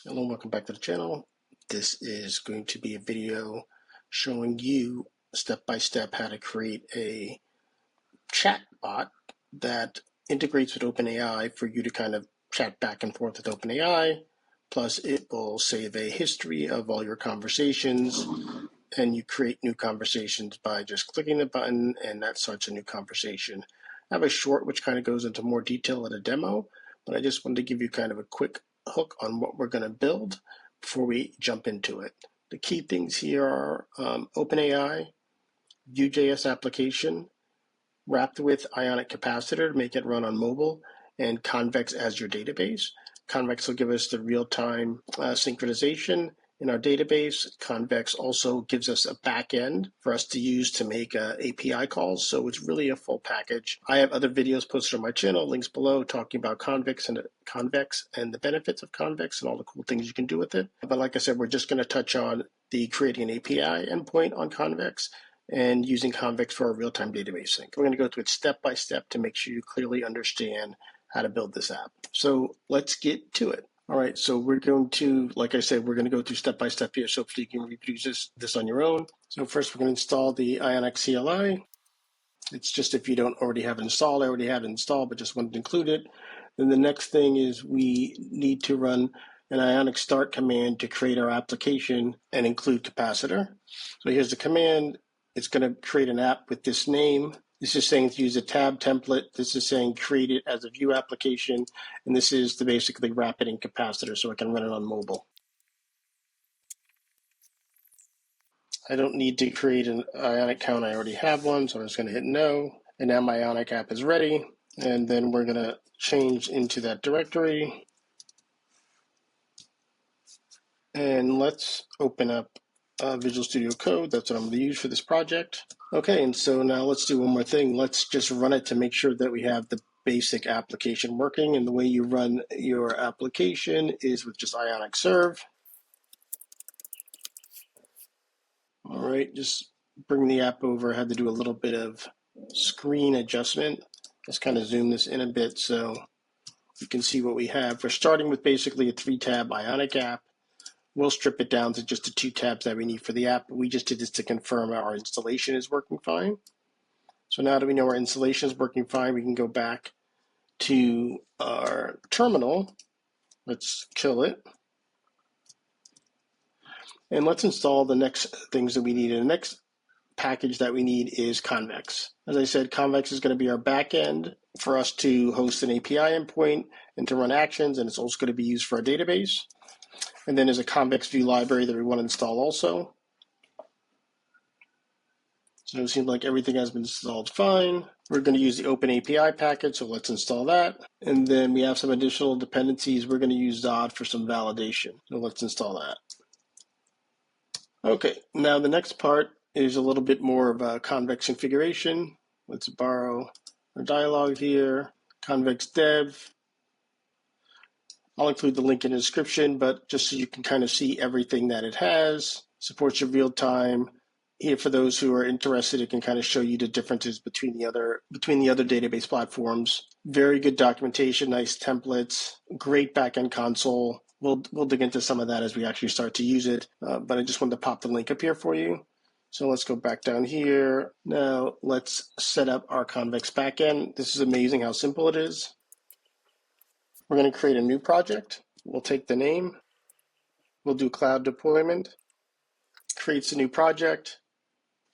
Hello, welcome back to the channel. This is going to be a video showing you step-by-step how to create a chatbot that integrates with OpenAI for you to kind of chat back and forth with OpenAI. Plus, it will save a history of all your conversations, and you create new conversations by just clicking the button, and that starts a new conversation. I have a short which kind of goes into more detail at a demo, but I just wanted to give you kind of a quick hook on what we're going to build before we jump into it. The key things here are OpenAI, Vue.js application, wrapped with Ionic Capacitor to make it run on mobile, and Convex as your database. Convex will give us the real-time synchronization in our database. Convex also gives us a backend for us to use to make API calls, so it's really a full package. I have other videos posted on my channel, links below, talking about Convex and the benefits of Convex and all the cool things you can do with it. But like I said, we're just going to touch on the creating an API endpoint on Convex and using Convex for a real-time database sync. We're going to go through it step by step to make sure you clearly understand how to build this app. So let's get to it. All right, so we're going to, like I said, we're going to go through step by step here so hopefully you can reproduce this on your own. So first we're going to install the Ionic CLI. It's just if you don't already have it installed, I already have it installed, but just wanted to include it. Then the next thing is we need to run an Ionic start command to create our application and include Capacitor. So here's the command. It's going to create an app with this name. This is saying to use a tab template. This is saying create it as a Vue application. And this is to basically wrap it in Capacitor so I can run it on mobile. I don't need to create an Ionic account. I already have one, so I'm just going to hit no. And now my Ionic app is ready. And then we're going to change into that directory. And let's open up Visual Studio Code. That's what I'm going to use for this project. Okay, and so now let's do one more thing. Let's just run it to make sure that we have the basic application working. And the way you run your application is with just Ionic Serve. All right, just bring the app over. I had to do a little bit of screen adjustment. Let's kind of zoom this in a bit so you can see what we have. We're starting with basically a 3-tab Ionic app. We'll strip it down to just the 2 tabs that we need for the app. We just did this to confirm our installation is working fine. So now that we know our installation is working fine, we can go back to our terminal. Let's kill it. And let's install the next things that we need. And the next package that we need is Convex. As I said, Convex is going to be our backend for us to host an API endpoint and to run actions, and it's also going to be used for our database. And then there's a Convex Vue library that we want to install also. So it seems like everything has been installed fine. We're going to use the OpenAI package, so let's install that. And then we have some additional dependencies. We're going to use Zod for some validation. So let's install that. Okay, now the next part is a little bit more of a Convex configuration. Let's borrow our dialog here. Convex dev. I'll include the link in the description, but just so you can kind of see everything that it has. Supports your real time. Here, for those who are interested, it can kind of show you the differences between the other database platforms. Very good documentation, nice templates, great backend console. We'll dig into some of that as we actually start to use it, but I just wanted to pop the link up here for you. So let's go back down here. Now let's set up our Convex backend. This is amazing how simple it is. We're going to create a new project. We'll take the name. We'll do cloud deployment. Creates a new project.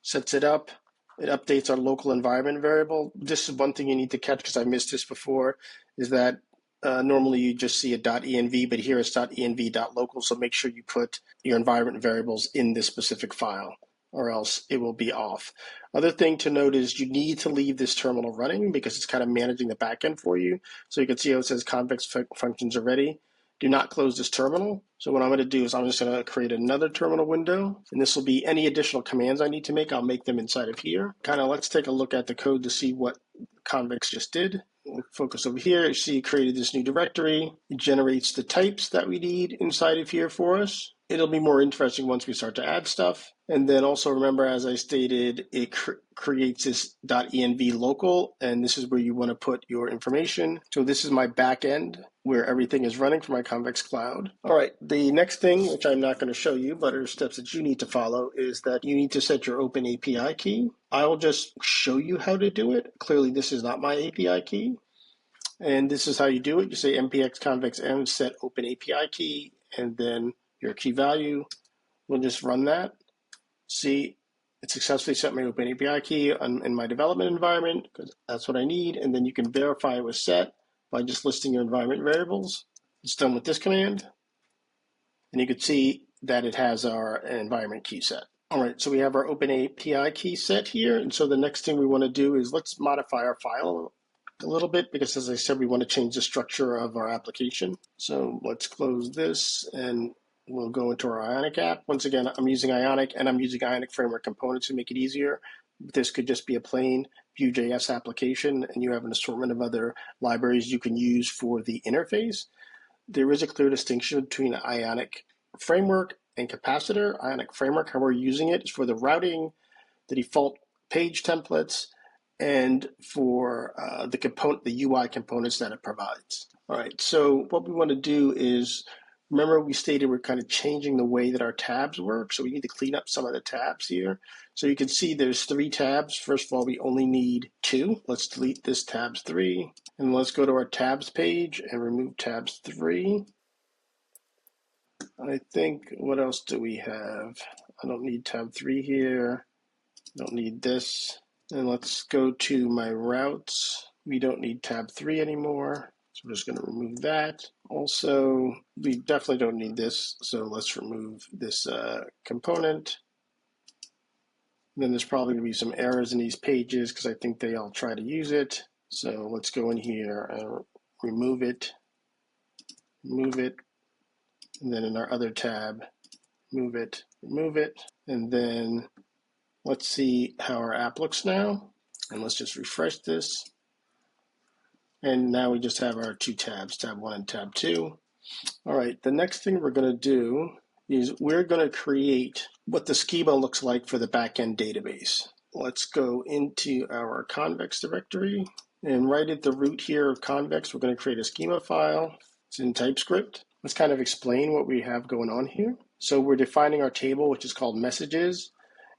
Sets it up. It updates our local environment variable. This is one thing you need to catch because I missed this before, is that normally you just see a .env, but here it's .env.local, so make sure you put your environment variables in this specific file, or else it will be off. Other thing to note is you need to leave this terminal running because it's kind of managing the backend for you. So you can see how it says Convex functions are ready. Do not close this terminal. So what I'm going to do is I'm just going to create another terminal window, and this will be any additional commands I need to make. I'll make them inside of here. Let's take a look at the code to see what Convex just did. We'll focus over here. You see it created this new directory. It generates the types that we need inside of here for us. It'll be more interesting once we start to add stuff. And then also remember, as I stated, it creates this .env local, and this is where you want to put your information. So this is my backend where everything is running for my Convex Cloud. All right, the next thing, which I'm not going to show you, but are steps that you need to follow, is that you need to set your Open API key. I'll just show you how to do it. Clearly, this is not my API key. And this is how you do it. You say npx convex m set Open API key, and then your key value. We'll just run that. See, it successfully set my Open API key in my development environment because that's what I need. And then you can verify it was set by just listing your environment variables. It's done with this command. And you can see that it has our environment key set. All right, so we have our Open API key set here. And so the next thing we want to do is let's modify our file a little bit because, as I said, we want to change the structure of our application. So let's close this and we'll go into our Ionic app. Once again, I'm using Ionic and I'm using Ionic Framework components to make it easier. This could just be a plain Vue.js application, and you have an assortment of other libraries you can use for the interface. There is a clear distinction between Ionic Framework and Capacitor. Ionic Framework, how we're using it, is for the routing, the default page templates, and for the UI components that it provides. All right, so what we want to do is, remember we stated we're kind of changing the way that our tabs work, so we need to clean up some of the tabs here. So you can see there's 3 tabs. First of all, we only need 2. Let's delete this tabs 3, and let's go to our tabs page and remove tabs 3. I think, what else do we have? I don't need tab 3 here. Don't need this. And let's go to my routes. We don't need tab 3 anymore, so we're just going to remove that. Also, we definitely don't need this, so let's remove this component. And then there's probably going to be some errors in these pages because I think they all try to use it. So let's go in here and remove it, and then in our other tab, move it, remove it, and then let's see how our app looks now. And let's just refresh this. And now we just have our 2 tabs, tab 1 and tab 2. All right, the next thing we're going to do is we're going to create what the schema looks like for the backend database. Let's go into our Convex directory, and right at the root here of Convex, we're going to create a schema file. It's in TypeScript. Let's kind of explain what we have going on here. So we're defining our table, which is called messages.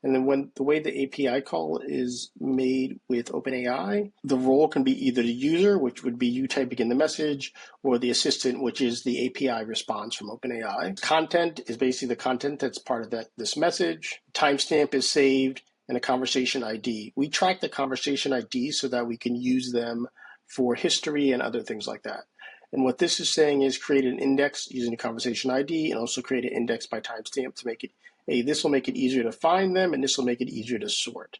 And then when the way the API call is made with OpenAI, the role can be either the user, which would be you typing in the message, or the assistant, which is the API response from OpenAI. Content is basically the content that's part of this message. Timestamp is saved, and a conversation ID. We track the conversation ID so that we can use them for history and other things like that. And what this is saying is create an index using a conversation ID and also create an index by timestamp to make it, this will make it easier to find them and this will make it easier to sort.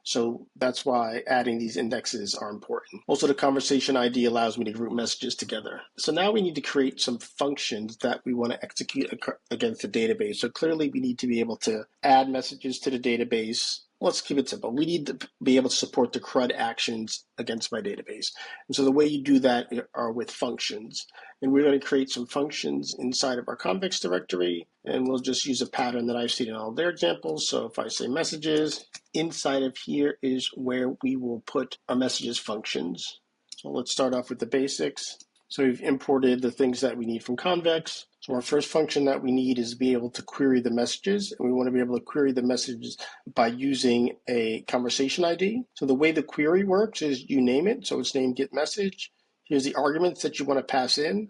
So that's why adding these indexes are important. Also, the conversation ID allows me to group messages together. So now we need to create some functions that we want to execute against the database. So clearly we need to be able to add messages to the database. Let's keep it simple. We need to be able to support the CRUD actions against my database. And so the way you do that are with functions. And we're going to create some functions inside of our Convex directory, and we'll just use a pattern that I've seen in all their examples. So if I say messages, inside of here is where we will put our messages functions. So let's start off with the basics. So we've imported the things that we need from Convex. So our first function that we need is to be able to query the messages, and we want to be able to query the messages by using a conversation ID. So the way the query works is you name it, so it's named getMessage. Here's the arguments that you want to pass in,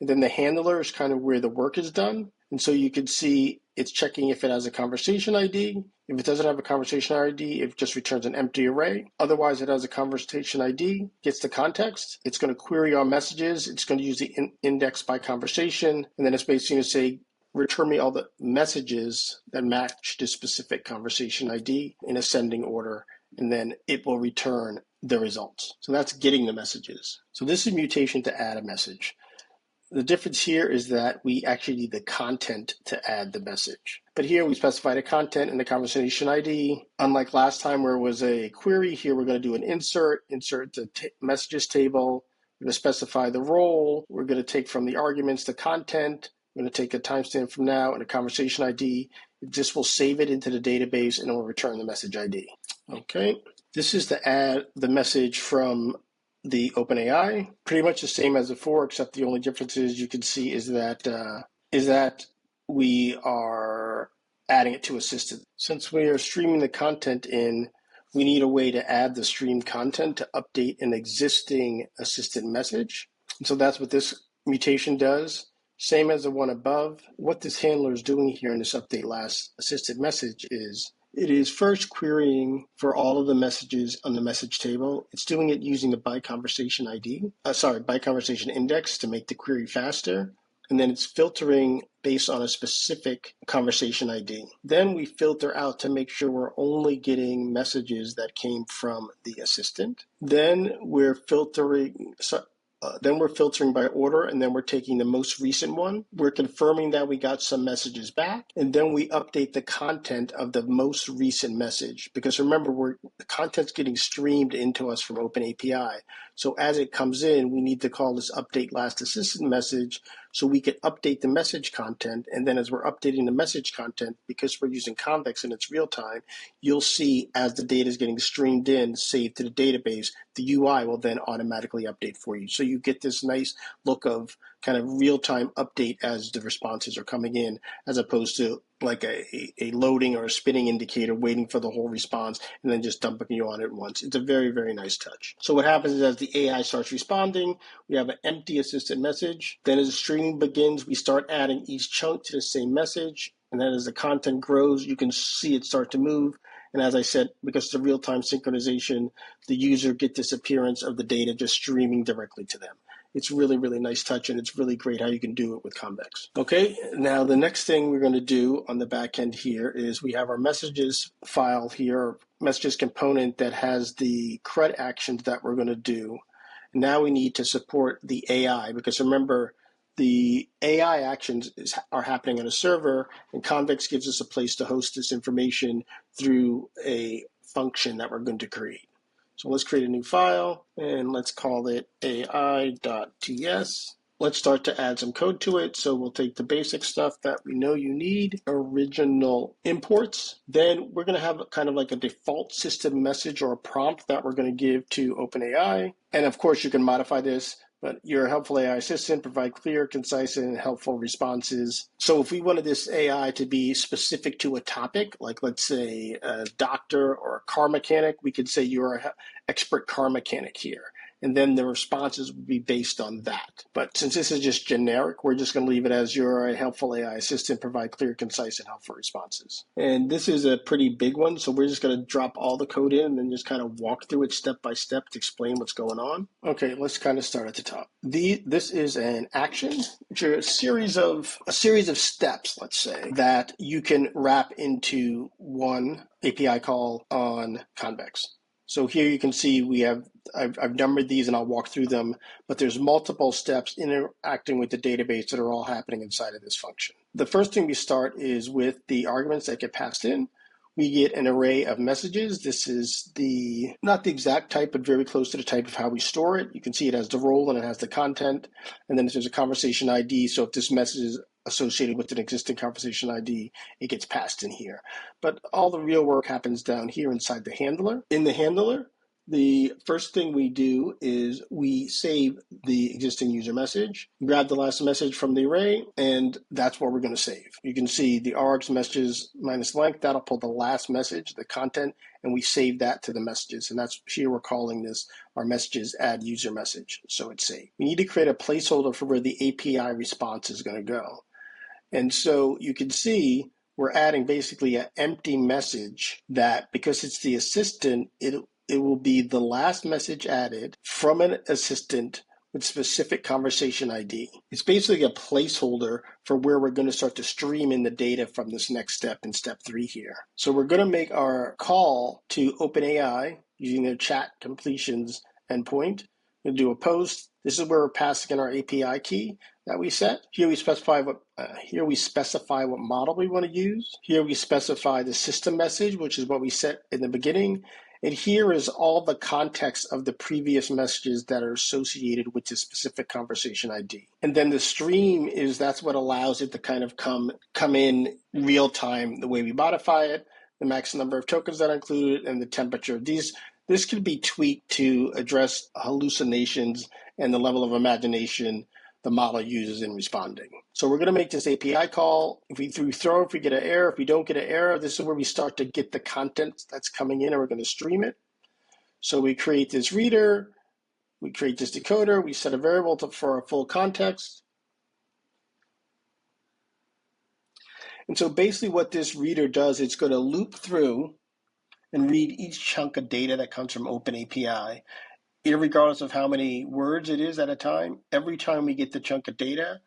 and then the handler is kind of where the work is done. And so you can see it's checking if it has a conversation ID. If it doesn't have a conversation ID, it just returns an empty array. Otherwise, it has a conversation ID, gets the context. It's going to query our messages. It's going to use the index by conversation. And then it's basically going to say, return me all the messages that match the specific conversation ID in ascending order. And then it will return the results. So that's getting the messages. So this is mutation to add a message. The difference here is that we actually need the content to add the message. But here we specify the content and the conversation ID. Unlike last time where it was a query, here we're going to do an insert the messages table. We're going to specify the role. We're going to take from the arguments the content, We're going to take a timestamp from now and a conversation ID. This will save it into the database and it will return the message ID. Okay, this is to add the message from the OpenAI. Pretty much the same as before, except the only difference is you can see is that we are adding it to Assistant. Since we are streaming the content in, we need a way to add the streamed content to update an existing Assistant message. And so that's what this mutation does. Same as the one above. What this handler is doing here in this update last assisted message is it is first querying for all of the messages on the message table. It's doing it using the by conversation index to make the query faster. And then it's filtering based on a specific conversation ID. Then we filter out to make sure we're only getting messages that came from the assistant. Then we're filtering by order, and then we're taking the most recent one. We're confirming that we got some messages back, and then we update the content of the most recent message. Because remember, the content's getting streamed into us from OpenAPI. So as it comes in, we need to call this update last assistant message so we can update the message content. And then as we're updating the message content, because we're using Convex and it's real time, you'll see as the data is getting streamed in, saved to the database, the UI will then automatically update for you. So you get this nice look of kind of real-time update as the responses are coming in, as opposed to like a loading or a spinning indicator waiting for the whole response and then just dumping you on it once. It's a very, very nice touch. So what happens is as the AI starts responding, we have an empty assistant message. Then as the streaming begins, we start adding each chunk to the same message. And then as the content grows, you can see it start to move. And as I said, because it's a real-time synchronization, the user get this appearance of the data just streaming directly to them. It's really, really nice touch, and it's really great how you can do it with Convex. Okay, now the next thing we're going to do on the back end here is we have our messages file here, messages component that has the CRUD actions that we're going to do. Now we need to support the AI, because remember, the AI actions are happening on a server, and Convex gives us a place to host this information through a function that we're going to create. So let's create a new file, and let's call it ai.ts. Let's start to add some code to it. So we'll take the basic stuff that we know you need, original imports. Then we're going to have kind of like a default system message or a prompt that we're going to give to OpenAI. And of course, you can modify this, but your helpful AI assistant provide clear, concise, and helpful responses. So if we wanted this AI to be specific to a topic, like let's say a doctor or a car mechanic, we could say you're an expert car mechanic here. And then the responses would be based on that. But since this is just generic, we're just going to leave it as your helpful AI assistant, provide clear, concise, and helpful responses. And this is a pretty big one, so we're just going to drop all the code in and then just kind of walk through it step by step to explain what's going on. Okay, let's kind of start at the top. This is an action, which are a series of steps, let's say, that you can wrap into one API call on Convex. So here you can see I've numbered these and I'll walk through them, but there's multiple steps interacting with the database that are all happening inside of this function. The first thing we start is with the arguments that get passed in. We get an array of messages. This is not the exact type, but very close to the type of how we store it. You can see it has the role and it has the content. And then if there's a conversation ID, so if this message is associated with an existing conversation ID, it gets passed in here. But all the real work happens down here inside the handler. In the handler, the first thing we do is we save the existing user message, grab the last message from the array, and that's what we're going to save. You can see the args messages minus length, that'll pull the last message, the content, and we save that to the messages. And that's here we're calling this our messages add user message. So it's saved. We need to create a placeholder for where the API response is going to go. And so you can see we're adding basically an empty message that, because it's the assistant, it will be the last message added from an assistant with specific conversation ID. It's basically a placeholder for where we're going to start to stream in the data from this next step in step 3 here. So we're going to make our call to OpenAI using their chat completions endpoint. We'll do a post. This is where we're passing in our API key that we set. Here we specify what model we want to use. Here we specify the system message, which is what we set in the beginning. And here is all the context of the previous messages that are associated with this specific conversation ID. And then the stream that's what allows it to kind of come in real time, the way we modify it, the max number of tokens that are included, and the temperature. This can be tweaked to address hallucinations and the level of imagination the model uses in responding. So we're going to make this API call. If we get an error. If we don't get an error, this is where we start to get the content that's coming in, and we're going to stream it. So we create this reader, we create this decoder, we set a variable for a full context. And so basically what this reader does, it's going to loop through and read each chunk of data that comes from OpenAPI, irregardless of how many words it is at a time. Every time we get the chunk of data,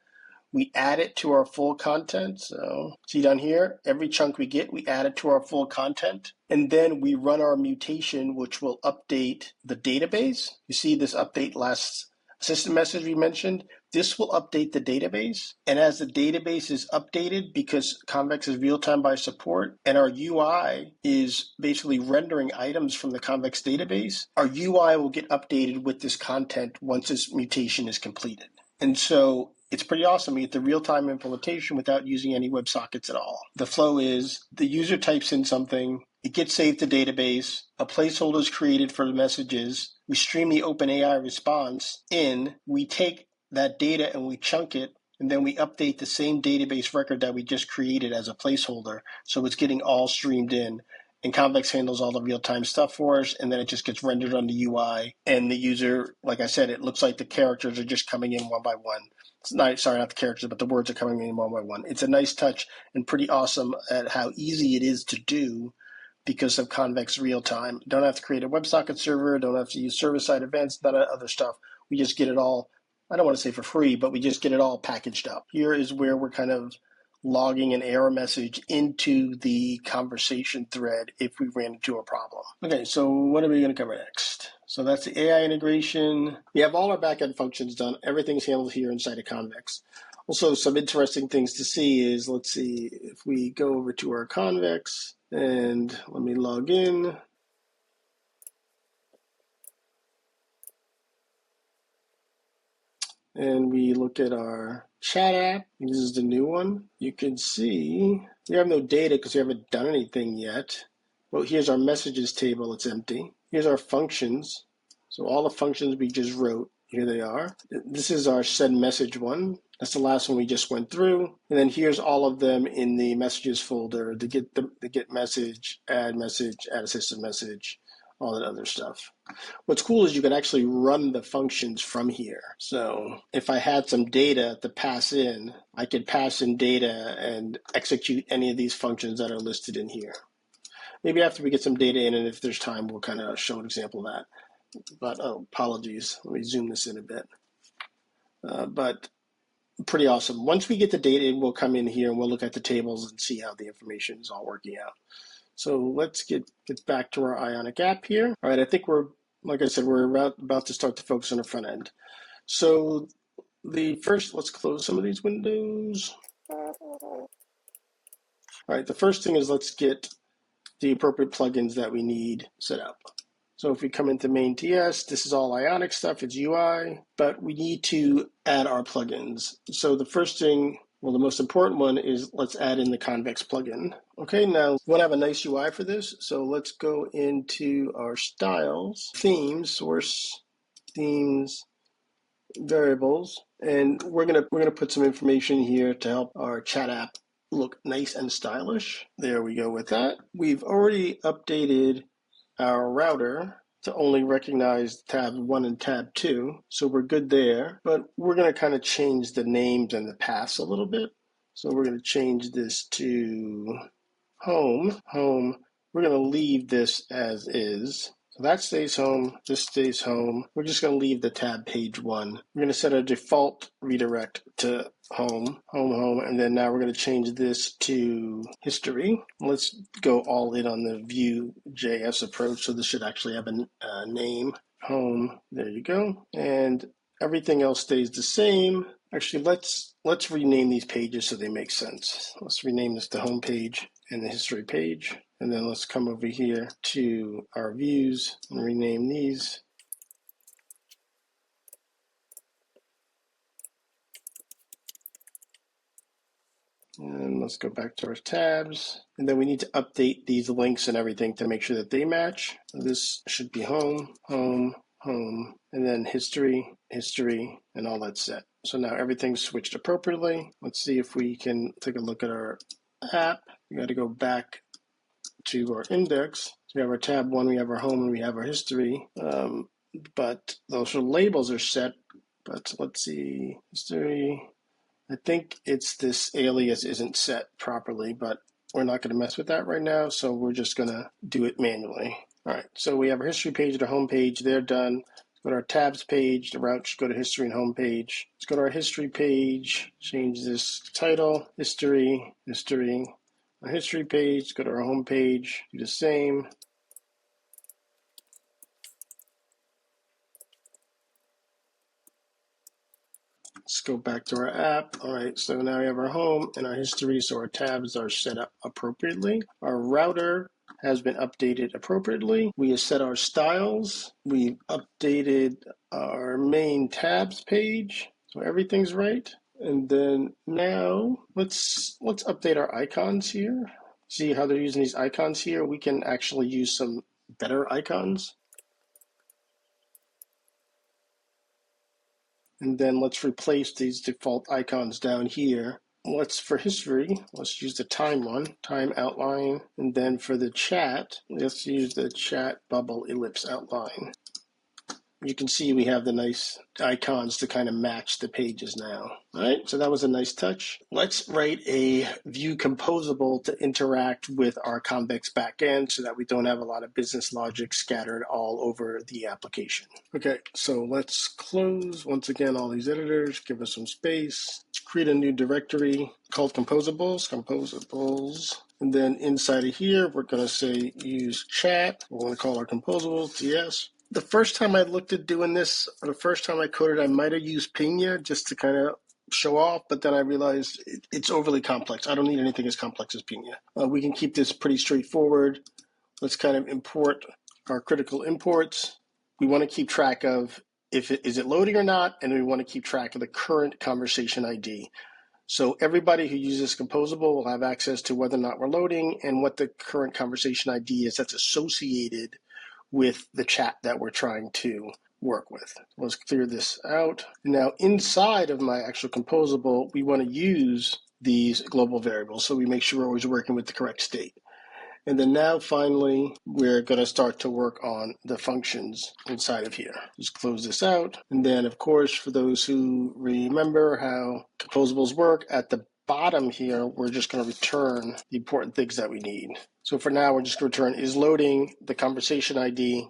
we add it to our full content. So see down here, every chunk we get, we add it to our full content. And then we run our mutation, which will update the database. You see this update last assistant message we mentioned. This will update the database. And as the database is updated, because Convex is real-time by support, and our UI is basically rendering items from the Convex database, our UI will get updated with this content once this mutation is completed. And so it's pretty awesome. We get the real-time implementation without using any WebSockets at all. The flow is the user types in something, it gets saved to database, a placeholder is created for the messages, we stream the OpenAI response in, we take that data and we chunk it, and then we update the same database record that we just created as a placeholder, so it's getting all streamed in. And Convex handles all the real-time stuff for us, and then it just gets rendered on the UI. And the user, like I said, it looks like the characters are just coming in one by one. It's not the characters, but the words are coming in one by one. It's a nice touch and pretty awesome at how easy it is to do because of Convex real-time. Don't have to create a WebSocket server, don't have to use server-side events, none of other stuff. We just get it all, I don't want to say for free, but we just get it all packaged up. Here is where we're kind of logging an error message into the conversation thread if we ran into a problem. Okay, so what are we going to cover next? So that's the AI integration. We have all our backend functions done. Everything's handled here inside of Convex. Also, some interesting things to see is, let's see, if we go over to our Convex, and let me log in. And we look at our chat app. This is the new one. You can see we have no data because we haven't done anything yet. Well, here's our messages table. It's empty. Here's our functions. So all the functions we just wrote, here they are. This is our send message one. That's the last one we just went through. And then here's all of them in the messages folder, the get message, add assistant message, all that other stuff. What's cool is you can actually run the functions from here. So if I had some data to pass in, I could pass in data and execute any of these functions that are listed in here. Maybe after we get some data in, and if there's time, we'll kind of show an example of that. But apologies, let me zoom this in a bit. But pretty awesome. Once we get the data in, we'll come in here and we'll look at the tables and see how the information is all working out. So let's get back to our Ionic app here. All right, I think like I said, we're about to start to focus on the front end. So let's close some of these windows. All right, the first thing is let's get the appropriate plugins that we need set up. So if we come into main TS, this is all Ionic stuff, it's UI, but we need to add our plugins. So the first thing, well, the most important one is let's add in the Convex plugin. Okay, now we want to have a nice UI for this. So let's go into our styles, themes, source, themes, variables, and we're gonna put some information here to help our chat app look nice and stylish. There we go with that. We've already updated our router to only recognize tab 1 and tab 2, so we're good there. But we're going to kind of change the names and the paths a little bit. So we're going to change this to home. We're going to leave this as is. So that stays home, this stays home. We're just going to leave the tab page 1. We're going to set a default redirect to home, and then now we're going to change this to history. Let's go all in on the Vue.js approach, so this should actually have a name, home, there you go. And everything else stays the same. Actually, let's rename these pages so they make sense. Let's rename this the home page and the history page. And then let's come over here to our views and rename these. And let's go back to our tabs. And then we need to update these links and everything to make sure that they match. This should be home, home, home, and then history, history, and all that's set. So now everything's switched appropriately. Let's see if we can take a look at our app. We got to go back to our index. So we have our tab 1, we have our home, and we have our history. But those labels are set. But let's see, history. I think it's this alias isn't set properly, but we're not going to mess with that right now, so we're just going to do it manually. All right, so we have our history page and our home page. They're done. Let's go to our tabs page. The route should go to history and home page. Let's go to our history page. Change this title, history, history. Our history page, go to our home page. Do the same. Let's go back to our app. All right, so now we have our home and our history, so our tabs are set up appropriately. Our router has been updated appropriately. We have set our styles. We've updated our main tabs page, so everything's right. And then now let's update our icons here. See how they're using these icons here? We can actually use some better icons. And then let's replace these default icons down here. For history, let's use the time one, time outline. And then for the chat, let's use the chat bubble ellipse outline. You can see we have the nice icons to kind of match the pages now. All right, so that was a nice touch. Let's write a Vue composable to interact with our Convex backend so that we don't have a lot of business logic scattered all over the application. Okay, so let's close, once again, all these editors, give us some space, create a new directory called Composables. And then inside of here, we're going to say use chat. We're going to call our Composable TS. The first time I looked at doing this, or the first time I coded, I might have used Pina just to kind of show off, but then I realized it's overly complex. I don't need anything as complex as Pina. We can keep this pretty straightforward. Let's kind of import our critical imports. We want to keep track of is it loading or not, and we want to keep track of the current conversation ID. So everybody who uses Composable will have access to whether or not we're loading and what the current conversation ID is that's associated with the chat that we're trying to work with. Let's clear this out. Now inside of my actual Composable, we want to use these global variables so we make sure we're always working with the correct state. And then now finally, we're going to start to work on the functions inside of here. Just close this out. And then of course, for those who remember how composables work, at the bottom here, we're just going to return the important things that we need. So for now, we're just going to return is loading, the conversation ID,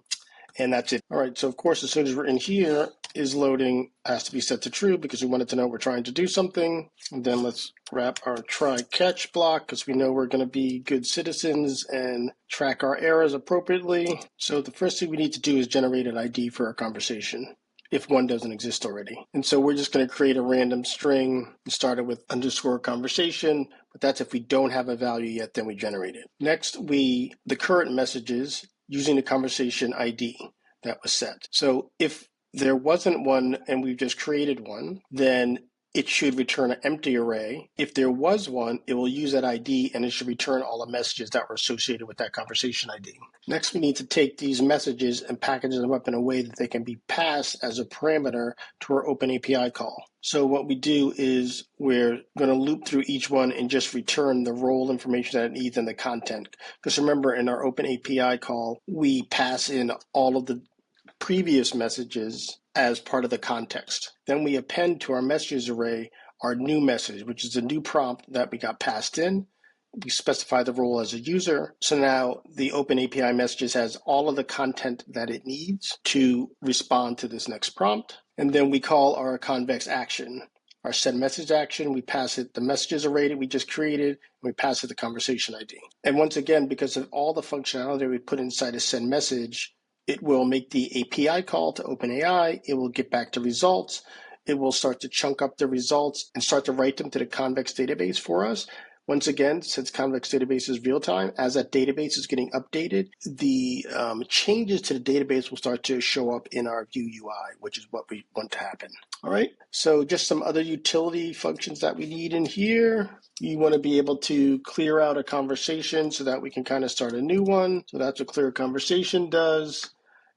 and that's it. All right, so of course, as soon as we're in here, is loading has to be set to true because we wanted to know we're trying to do something. And then let's wrap our try catch block because we know we're going to be good citizens and track our errors appropriately. So the first thing we need to do is generate an ID for our conversation if one doesn't exist already. And so we're just going to create a random string. We started with underscore conversation, but that's if we don't have a value yet, then we generate it. Next, the current messages using the conversation ID that was set. So if there wasn't one and we've just created one, then it should return an empty array. If there was one, it will use that ID and it should return all the messages that were associated with that conversation ID. Next, we need to take these messages and package them up in a way that they can be passed as a parameter to our OpenAPI call. So what we do is we're going to loop through each one and just return the role information that it needs and the content. Because remember, in our OpenAPI call, we pass in all of the previous messages as part of the context. Then we append to our messages array our new message, which is a new prompt that we got passed in. We specify the role as a user. So now the OpenAPI messages has all of the content that it needs to respond to this next prompt. And then we call our convex action, our send message action. We pass it the messages array that we just created, and we pass it the conversation ID. And once again, because of all the functionality we put inside a send message, it will make the API call to OpenAI. It will get back to results. It will start to chunk up the results and start to write them to the Convex database for us. Once again, since Convex database is real time, as that database is getting updated, the changes to the database will start to show up in our Vue UI, which is what we want to happen. All right, so just some other utility functions that we need in here. You want to be able to clear out a conversation so that we can kind of start a new one. So that's what clear conversation does.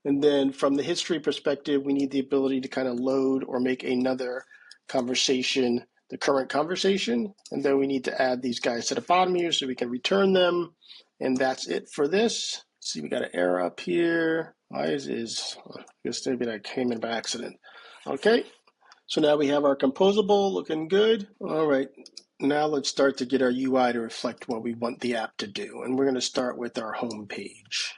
And then from the history perspective, we need the ability to kind of load or make another conversation the current conversation. And then we need to add these guys to the bottom here so we can return them. And that's it for this. See, we got an error up here. Why is I guess maybe that came in by accident. Okay, so now we have our composable looking good. All right, now let's start to get our UI to reflect what we want the app to do. And we're going to start with our home page.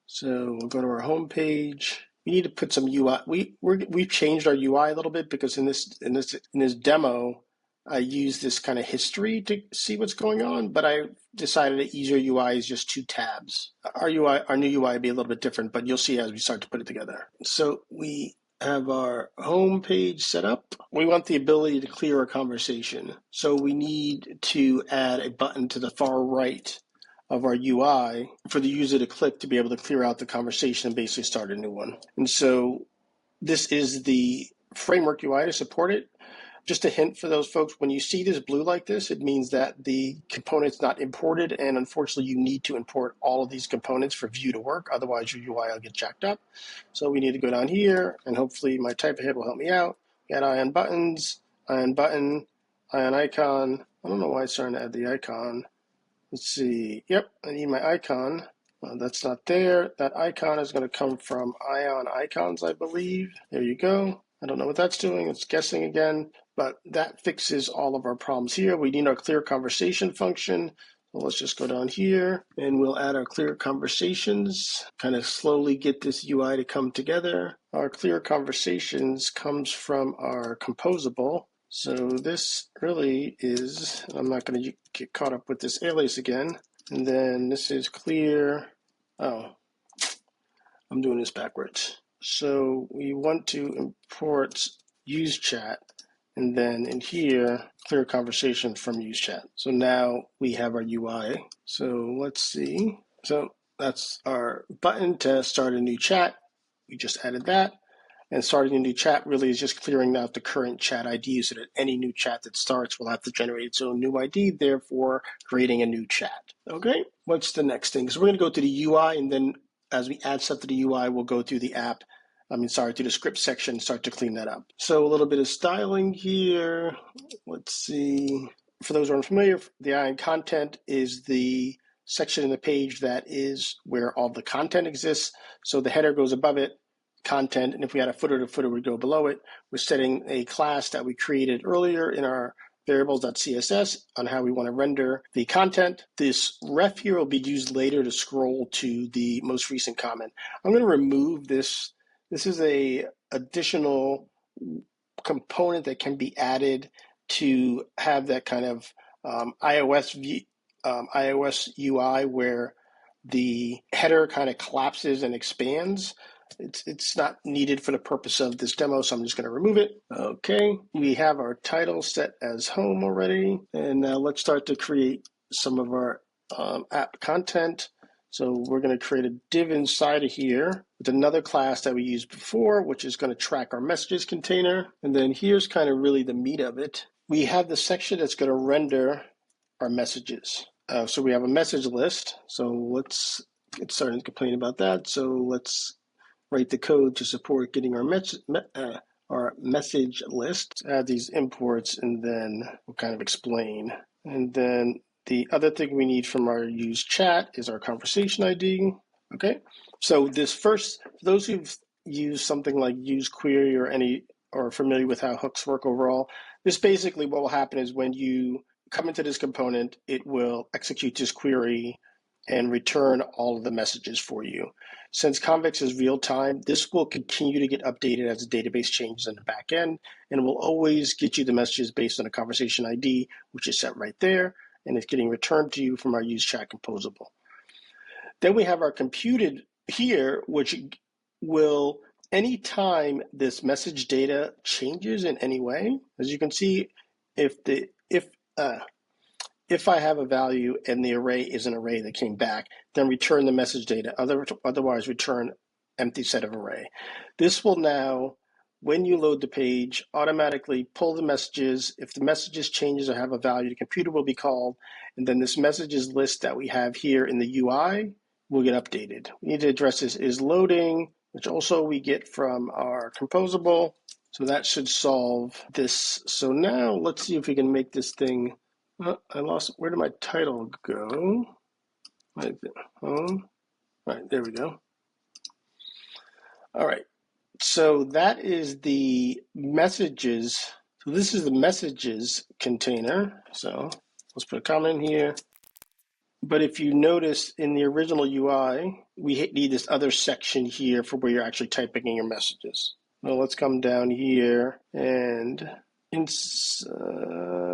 So we'll go to our home page. We need to put some UI. We've changed our UI a little bit because in this demo, I use this kind of history to see what's going on, but I decided an easier UI is just 2 tabs. Our new UI will be a little bit different, but you'll see as we start to put it together. So we have our home page set up. We want the ability to clear a conversation. So we need to add a button to the far right of our UI for the user to click to be able to clear out the conversation and basically start a new one. And so this is the framework UI to support it. Just a hint for those folks, when you see this blue like this, it means that the component's not imported, and unfortunately you need to import all of these components for Vue to work, otherwise your UI will get jacked up. So we need to go down here, and hopefully my type ahead will help me out. Add ion buttons, ion button, ion icon. I don't know why it's starting to add the icon. Let's see, yep, I need my icon. That's not there. That icon is going to come from Ion Icons, I believe. There you go. I don't know what that's doing. It's guessing again, but that fixes all of our problems here. We need our clear conversation function. So let's just go down here and we'll add our clear conversations, kind of slowly get this UI to come together. Our clear conversations comes from our composable. So this really is, I'm not going to get caught up with this alias again. And then this is clear. Oh, I'm doing this backwards. So we want to import use chat, and then in here, clear conversation from use chat. So now we have our UI. So let's see. So that's our button to start a new chat. We just added that. And starting a new chat really is just clearing out the current chat ID so that any new chat that starts will have to generate its own new ID, therefore creating a new chat. Okay, what's the next thing? So we're going to go to the UI, and then as we add stuff to the UI, we'll go through the to the script section and start to clean that up. So a little bit of styling here. Let's see. For those who aren't familiar, the Ion content is the section in the page that is where all the content exists. So the header goes above it, content, and if we had a footer, the footer would go below it. We're setting a class that we created earlier in our variables.css on how we want to render the content. This ref here will be used later to scroll to the most recent comment. I'm going to remove this. This is a additional component that can be added to have that kind of iOS UI where the header kind of collapses and expands. It's not needed for the purpose of this demo, so I'm just going to remove it. Okay, we have our title set as home already, and now let's start to create some of our app content. So we're going to create a div inside of here with another class that we used before, which is going to track our messages container. And then here's kind of really the meat of it. We have the section that's going to render our messages. So we have a message list. So let's get started to complain about that. So let's write the code to support getting our message list. Add these imports, and then we'll kind of explain. And then the other thing we need from our use chat is our conversation ID. Okay, so this first, for those who've used something like use query or are familiar with how hooks work overall, this basically what will happen is when you come into this component, it will execute this query and return all of the messages for you. Since Convex is real time, this will continue to get updated as the database changes in the back end, and will always get you the messages based on a conversation ID, which is set right there, and it's getting returned to you from our use chat composable. Then we have our computed here, which will, anytime this message data changes in any way, as you can see, if if I have a value and the array is an array that came back, then return the message data. Otherwise, return empty set of array. This will now, when you load the page, automatically pull the messages. If the messages changes or have a value, the computer will be called, and then this messages list that we have here in the UI will get updated. We need to address this is loading, which also we get from our Composable. So that should solve this. So now let's see if we can make this thing. I lost, where did my title go? Home. All right, there we go. All right, so that is the messages. So this is the messages container. So let's put a comment in here. But if you notice in the original UI, we need this other section here for where you're actually typing in your messages. Well, let's come down here and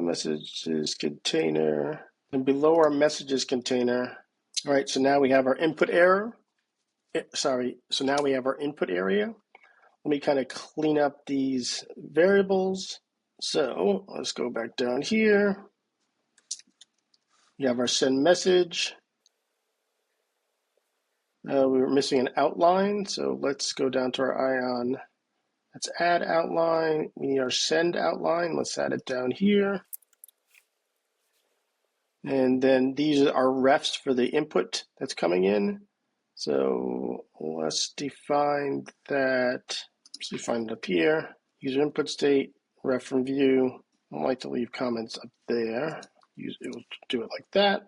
messages container, and below our messages container. All right, so now we have our input error. So now we have our input area. Let me kind of clean up these variables. So let's go back down here. You have our send message. We were missing an outline, so let's go down to our Ion. Let's add outline. We need our send outline. Let's add it down here. And then these are our refs for the input that's coming in. So let's define that. Let's define it up here. User input state, ref from Vue. I don't like to leave comments up there. It will do it like that.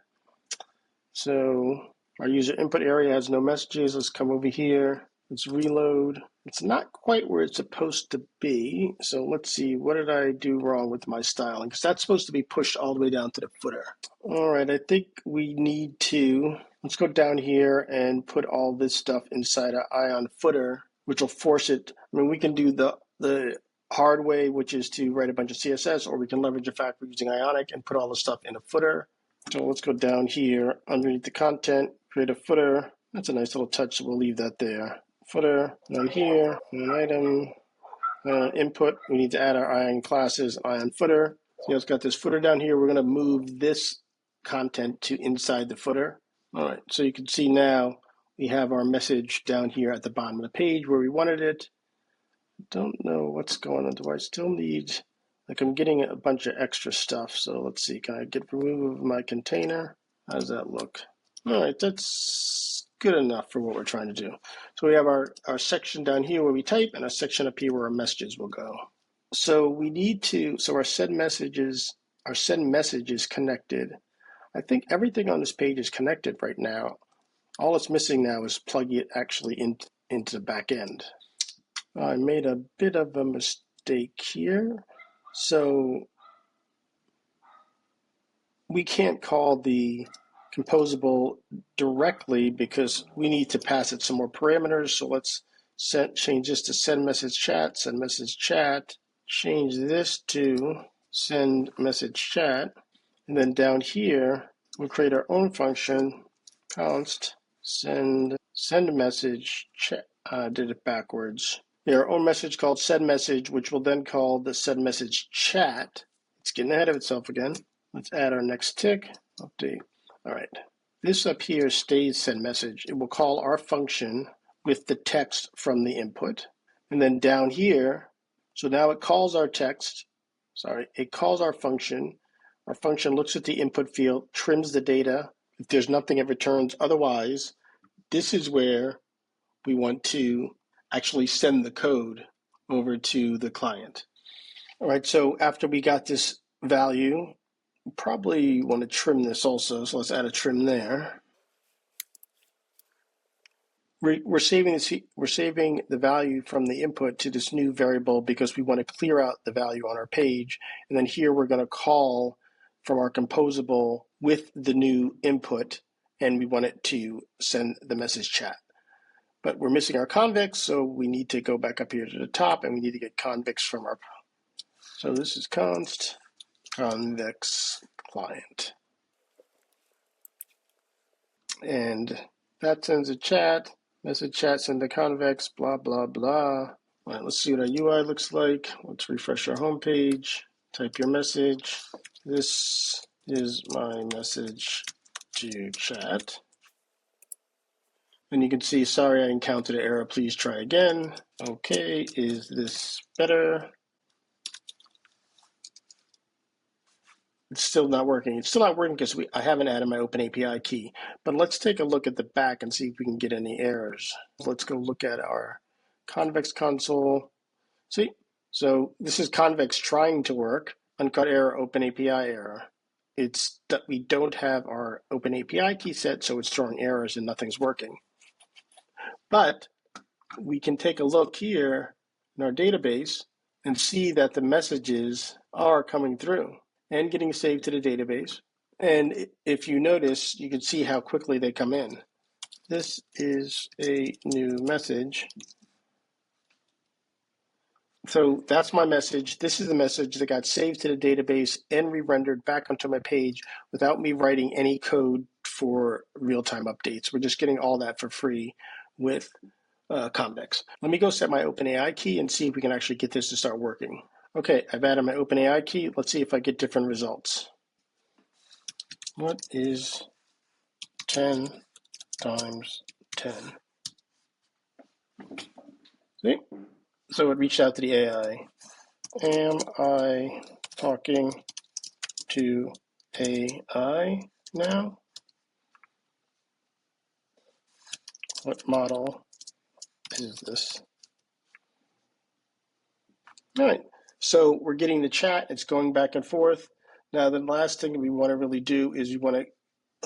So our user input area has no messages. Let's come over here. Let's reload. It's not quite where it's supposed to be. So let's see, what did I do wrong with my styling? Because that's supposed to be pushed all the way down to the footer. All right, I think we need to, let's go down here and put all this stuff inside an Ion footer, which will force it. I mean, we can do the hard way, which is to write a bunch of CSS, or we can leverage the fact we're using Ionic and put all the stuff in a footer. So let's go down here, underneath the content, create a footer. That's a nice little touch, so we'll leave that there. Footer, down here, an item, input. We need to add our Ion classes, Ion footer. So it's got this footer down here. We're going to move this content to inside the footer. All right, so you can see now we have our message down here at the bottom of the page where we wanted it. Don't know what's going on. Do I still need, like I'm getting a bunch of extra stuff. So let's see, can I get remove of my container? How does that look? All right, that's good enough for what we're trying to do. So we have our section down here where we type and a section up here where our messages will go. So we need to, so our send message is connected. I think everything on this page is connected right now. All it's missing now is plug it actually into the back end. I made a bit of a mistake here. So we can't call the Composable directly because we need to pass it some more parameters. So let's change this to send message chat, change this to send message chat. And then down here, we'll create our own function, const send message chat. Did it backwards. Our own message called send message, which will then call the send message chat. It's getting ahead of itself again. Let's add our next tick, update. All right, this up here stays send message. It will call our function with the text from the input. And then down here, so now it calls our text, it calls our function. Our function looks at the input field, trims the data. If there's nothing, it returns. Otherwise, this is where we want to actually send the code over to the client. All right, so after we got this value, we probably want to trim this also, so let's add a trim there. We're saving the value from the input to this new variable because we want to clear out the value on our page, and then here we're going to call from our Composable with the new input, and we want it to send the message chat. But we're missing our convex, so we need to go back up here to the top, and we need to get convex from our. So this is const convex client, and that sends a chat. Message chat send the convex. Blah blah blah. All right, let's see what our UI looks like. Let's refresh our home page. Type your message. This is my message to chat. And you can see, sorry, I encountered an error. Please try again. Okay, is this better? It's still not working. It's still not working because I haven't added my OpenAPI key. But let's take a look at the back and see if we can get any errors. Let's go look at our Convex console. See? So this is Convex trying to work. Uncut error, OpenAPI error. It's that we don't have our OpenAPI key set, so it's throwing errors and nothing's working. But we can take a look here in our database and see that the messages are coming through and getting saved to the database. And if you notice, you can see how quickly they come in. This is a new message. So that's my message. This is the message that got saved to the database and re-rendered back onto my page without me writing any code for real-time updates. We're just getting all that for free with Convex. Let me go set my OpenAI key and see if we can actually get this to start working. Okay, I've added my OpenAI key. Let's see if I get different results. What is 10 times 10? See? So it reached out to the AI. Am I talking to AI now? What model is this? All right, so we're getting the chat. It's going back and forth. Now, the last thing we want to really do is we want to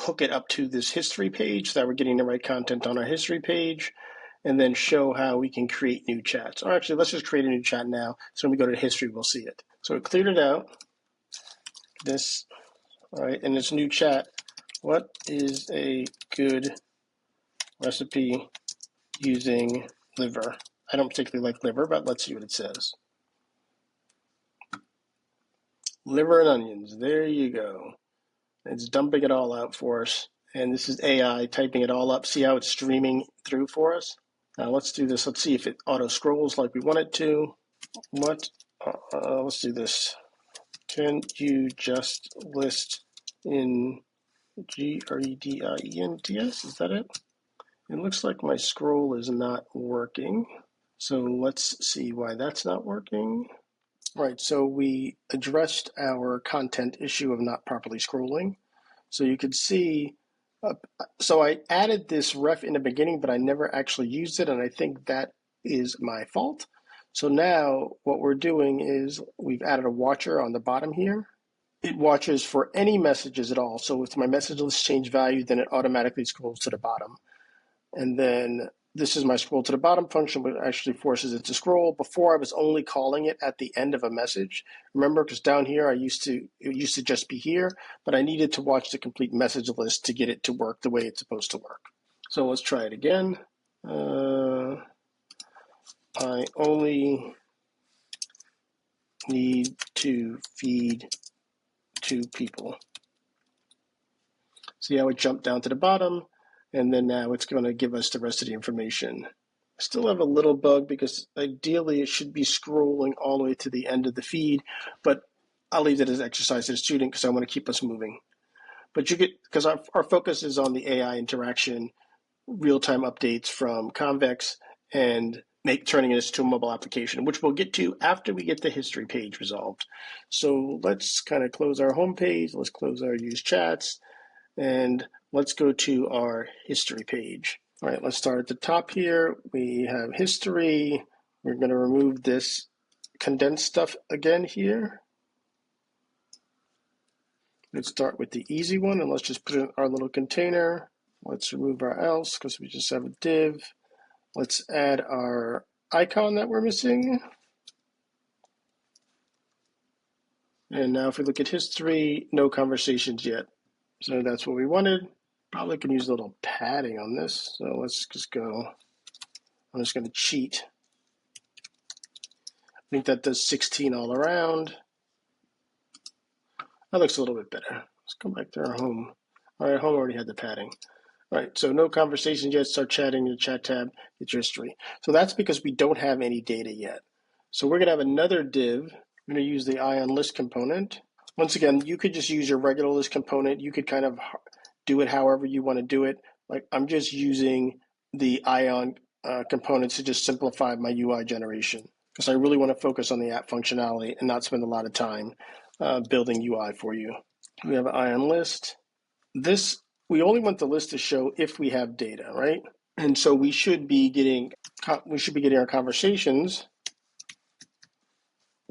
hook it up to this history page so that we're getting the right content on our history page, and then show how we can create new chats. Or actually, let's just create a new chat now. So when we go to history, we'll see it. So it cleared it out. This, all right, and this new chat. What is a good recipe using liver? I don't particularly like liver, but let's see what it says. Liver and onions, there you go. It's dumping it all out for us. And this is AI typing it all up. See how it's streaming through for us? Now let's do this. Let's see if it auto scrolls like we want it to. Let's do this. Can you just list in Gredient? Is that it? It looks like my scroll is not working. So let's see why that's not working. Right, so we addressed our content issue of not properly scrolling. So you could see, so I added this ref in the beginning, but I never actually used it, and I think that is my fault. So now what we're doing is we've added a watcher on the bottom here. It watches for any messages at all. So if my message list change value, then it automatically scrolls to the bottom. And then this is my scroll to the bottom function, but actually forces it to scroll. Before I was only calling it at the end of a message. Remember, because down here it used to just be here, but I needed to watch the complete message list to get it to work the way it's supposed to work. So let's try it again. I only need to feed 2 people. See how it jumped down to the bottom? And then now it's going to give us the rest of the information. Still have a little bug because ideally it should be scrolling all the way to the end of the feed, but I'll leave it as exercise to the student because I want to keep us moving. But you get, because our focus is on the AI interaction, real-time updates from Convex, and turning this to a mobile application, which we'll get to after we get the history page resolved. So let's kind of close our home page. Let's close our use chats. And let's go to our history page. All right, let's start at the top here. We have history. We're going to remove this condensed stuff again here. Let's start with the easy one, and let's just put in our little container. Let's remove our else because we just have a div. Let's add our icon that we're missing. And now if we look at history, no conversations yet. So that's what we wanted. Probably can use a little padding on this. So let's just go. I'm just going to cheat. I think that does 16 all around. That looks a little bit better. Let's come back to our home. All right, home already had the padding. All right, so no conversations yet. Start chatting in the chat tab. Get your history. So that's because we don't have any data yet. So we're going to have another div. I'm going to use the ion list component. Once again, you could just use your regular list component. You could kind of do it however you want to do it. Like I'm just using the Ion components to just simplify my UI generation because I really want to focus on the app functionality and not spend a lot of time building UI for you. We have an Ion list. This, we only want the list to show if we have data, right? And so we should be getting our conversations.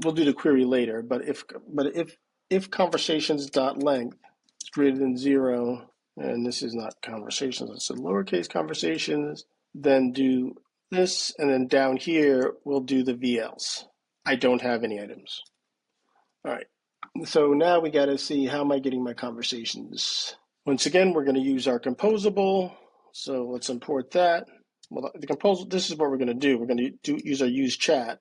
We'll do the query later, but if conversations.length is greater than 0, and this is not conversations, it's a lowercase conversations, then do this, and then down here we'll do the VLs. I don't have any items. All right, so now we got to see how am I getting my conversations. Once again, we're going to use our composable, so let's import that. Well, the composable, this is what we're going to do. We're going to use our use chat.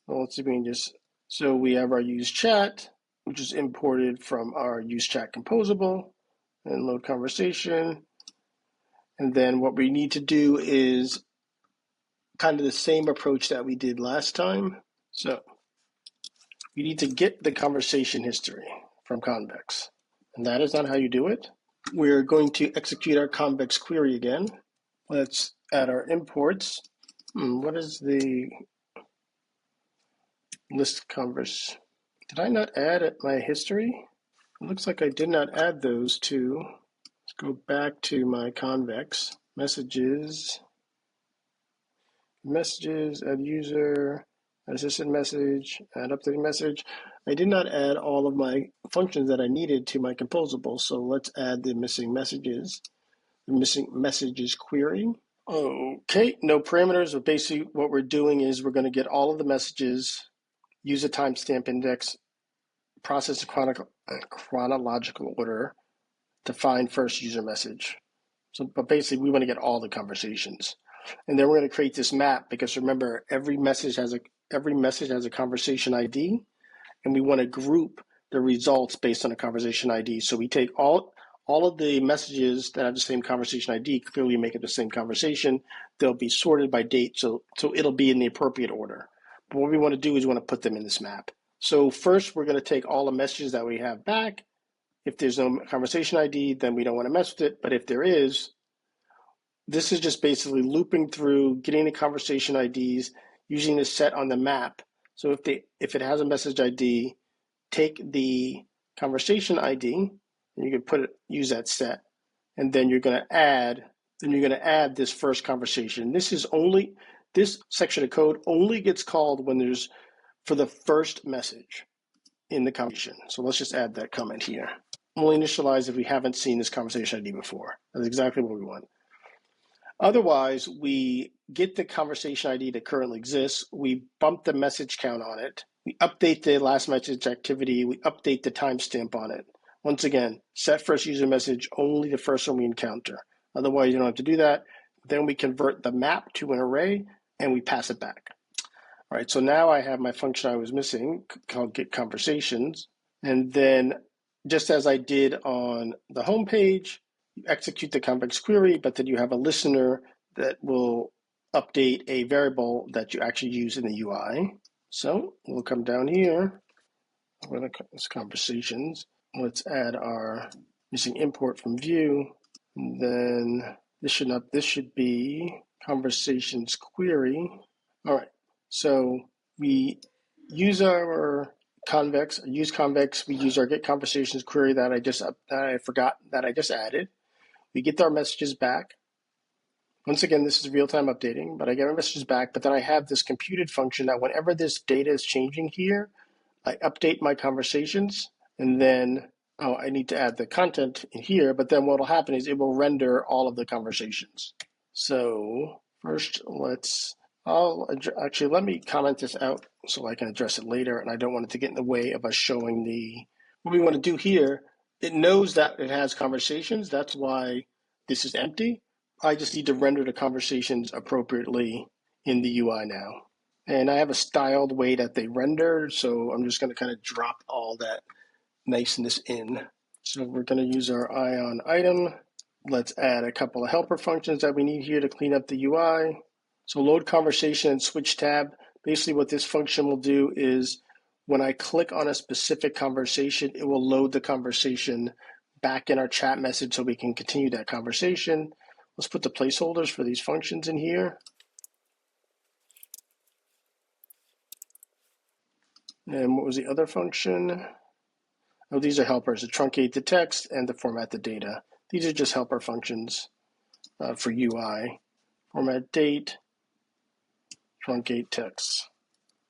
Well, let's see if we can just, so we have our use chat, which is imported from our use chat composable, and load conversation. And then what we need to do is kind of the same approach that we did last time. So we need to get the conversation history from Convex. And that is not how you do it. We're going to execute our Convex query again. Let's add our imports. What is the list converse? Did I not add my history? It looks like I did not add those two. Let's go back to my Convex. Messages, add user, add assistant message, add updating message. I did not add all of my functions that I needed to my composable, so let's add the missing messages. The missing messages query. Okay, no parameters, but basically what we're doing is we're going to get all of the messages, use a timestamp index, process in chronological order to find first user message. So, but basically we want to get all the conversations. And then we're going to create this map because remember, every message has a conversation ID, and we want to group the results based on a conversation ID. So we take all of the messages that have the same conversation ID, clearly make it the same conversation. They'll be sorted by date, so it'll be in the appropriate order. But what we want to do is we want to put them in this map. So first, we're going to take all the messages that we have back. If there's no conversation ID, then we don't want to mess with it. But if there is, this is just basically looping through, getting the conversation IDs, using the set on the map. So if it has a message ID, take the conversation ID, and you can use that set, and then you're going to add this first conversation. This section of code only gets called when there's for the first message in the conversation. So let's just add that comment here. Only initialize if we haven't seen this conversation ID before. That's exactly what we want. Otherwise, we get the conversation ID that currently exists, we bump the message count on it, we update the last message activity, we update the timestamp on it. Once again, set first user message, only the first one we encounter. Otherwise, you don't have to do that. Then we convert the map to an array, and we pass it back. All right, so now I have my function I was missing called get conversations. And then just as I did on the home page, you execute the convex query, but then you have a listener that will update a variable that you actually use in the UI. So we'll come down here. I'm going to conversations. Let's add our missing import from Vue. And then this should be conversations query. All right. So we use our Convex, we use our get conversations query that I just added. We get our messages back. Once again, this is real-time updating, but I get our messages back, but then I have this computed function that whenever this data is changing here, I update my conversations, and then, I need to add the content in here, but then what will happen is it will render all of the conversations. So first, let me comment this out so I can address it later, and I don't want it to get in the way of us showing what we want to do here. It knows that it has conversations. That's why this is empty. I just need to render the conversations appropriately in the UI now. And I have a styled way that they render, so I'm just going to kind of drop all that niceness in. So we're going to use our Ion item. Let's add a couple of helper functions that we need here to clean up the UI. So load conversation and switch tab. Basically what this function will do is when I click on a specific conversation, it will load the conversation back in our chat message so we can continue that conversation. Let's put the placeholders for these functions in here. And what was the other function? Oh, these are helpers, to truncate the text and to format the data. These are just helper functions for UI. Format date, truncate text.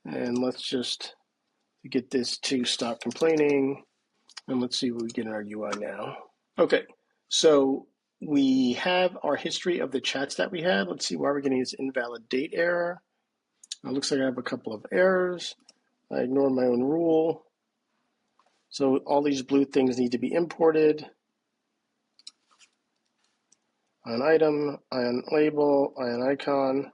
And let's just get this to stop complaining. And let's see what we get in our UI now. Okay, so we have our history of the chats that we had. Let's see why we're getting this invalid date error. It looks like I have a couple of errors. I ignored my own rule. So all these blue things need to be imported. Ion item, ion label, ion icon.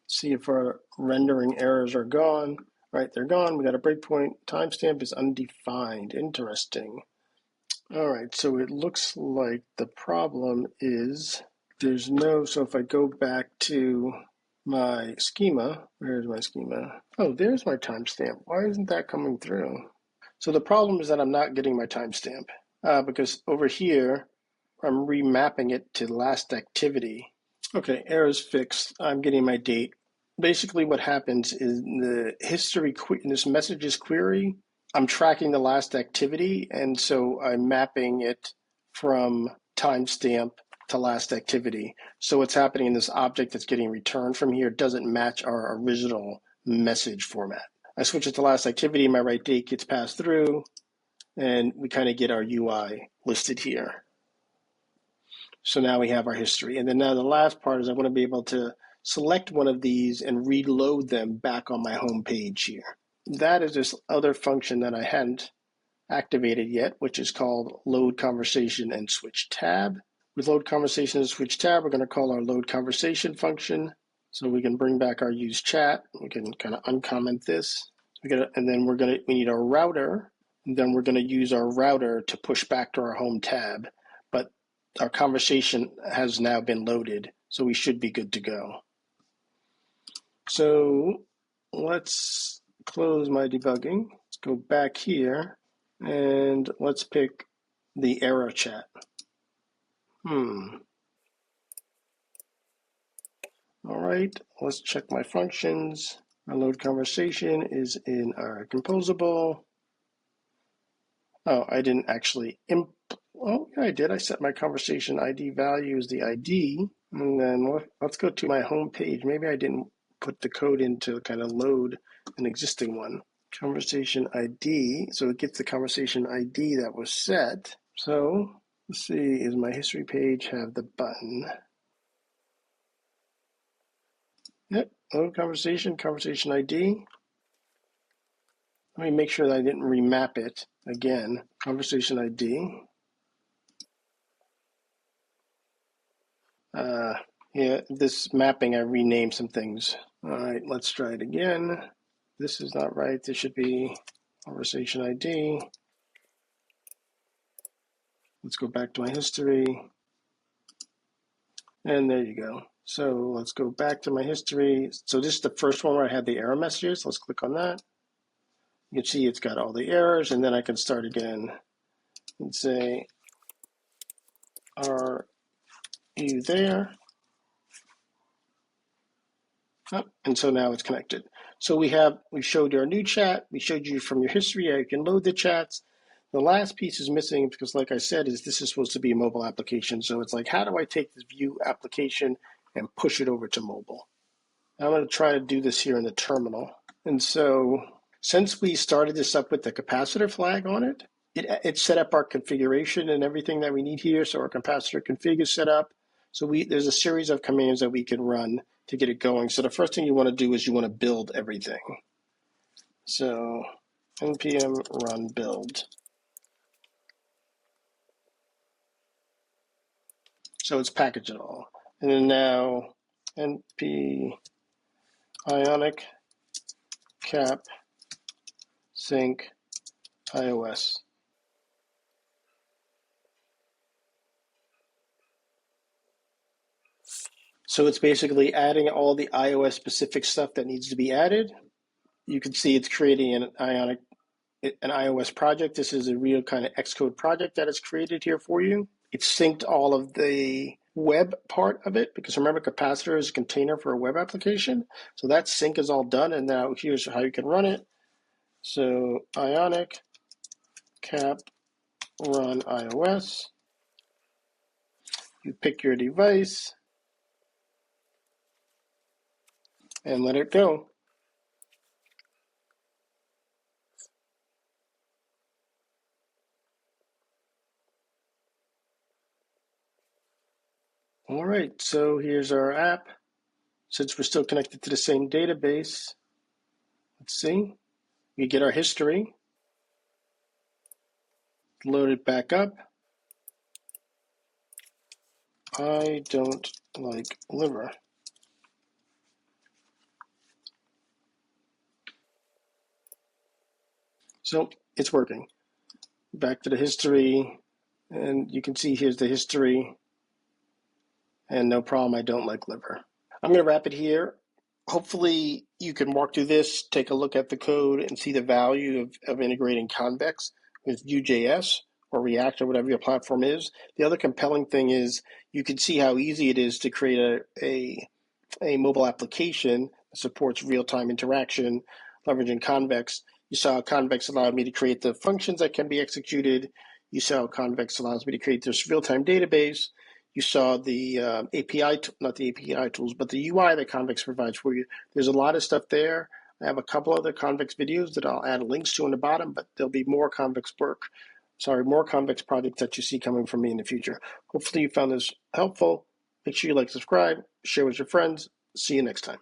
See if our rendering errors are gone. All right, they're gone. We got a breakpoint. Timestamp is undefined. Interesting. All right, so it looks like the problem is there's no, so if I go back to my schema, where's my schema? Oh, there's my timestamp. Why isn't that coming through? So the problem is that I'm not getting my timestamp because over here, I'm remapping it to last activity. Okay, errors fixed. I'm getting my date. Basically what happens is the history, in this messages query, I'm tracking the last activity, and so I'm mapping it from timestamp to last activity. So what's happening in this object that's getting returned from here doesn't match our original message format. I switch it to last activity, my right date gets passed through, and we kind of get our UI listed here. So now we have our history. And then now the last part is I want to be able to select one of these and reload them back on my home page here. That is this other function that I hadn't activated yet, which is called load conversation and switch tab. With load conversation and switch tab, we're going to call our load conversation function. So we can bring back our use chat. We can kind of uncomment this. And then we need our router. And then we're going to use our router to push back to our home tab. But our conversation has now been loaded, so we should be good to go. So let's close my debugging. Let's go back here and let's pick the error chat. All right, let's check my functions. Our load conversation is in our Composable. Oh, I didn't actually oh, yeah, I did. I set my conversation ID value as the ID. And then let's go to my home page. Maybe I didn't put the code in to kind of load an existing one. Conversation ID. So it gets the conversation ID that was set. So let's see, is my history page have the button? Yep, load conversation, conversation ID. Let me make sure that I didn't remap it again. Conversation ID. Yeah, this mapping, I renamed some things. All right, let's try it again. This is not right. This should be conversation ID. Let's go back to my history. And there you go. So let's go back to my history. So this is the first one where I had the error messages. Let's click on that. You can see it's got all the errors, and then I can start again and say, are you there? Oh, and so now it's connected. So we showed you our new chat. We showed you from your history how you can load the chats. The last piece is missing because, like I said, this is supposed to be a mobile application. So it's like, how do I take this Vue application and push it over to mobile? I'm going to try to do this here in the terminal. And so since we started this up with the capacitor flag on it, it set up our configuration and everything that we need here. So our capacitor config is set up. So there's a series of commands that we can run to get it going. So the first thing you want to do is you want to build everything. So npm run build. So it's packaged it all. And then now np ionic cap sync iOS. So it's basically adding all the iOS specific stuff that needs to be added. You can see it's creating an Ionic an iOS project. This is a real kind of Xcode project that is created here for you. It's synced all of the web part of it, because remember, Capacitor is a container for a web application. So that sync is all done, and now here's how you can run it. So Ionic cap run iOS. You pick your device and let it go. All right, so here's our app. Since we're still connected to the same database, let's see. We get our history, load it back up. I don't like liver. So it's working. Back to the history, and you can see here's the history, and no problem, I don't like liver. I'm going to wrap it here. Hopefully you can walk through this, take a look at the code, and see the value of integrating Convex with Vue.js or React or whatever your platform is. The other compelling thing is you can see how easy it is to create a mobile application that supports real-time interaction, leveraging Convex. You saw how Convex allowed me to create the functions that can be executed. You saw how Convex allows me to create this real-time database. You saw the API, not the API tools, but the UI that Convex provides for you. There's a lot of stuff there. I have a couple other Convex videos that I'll add links to in the bottom, but there'll be more Convex more Convex projects that you see coming from me in the future. Hopefully you found this helpful. Make sure you like, subscribe, share with your friends. See you next time.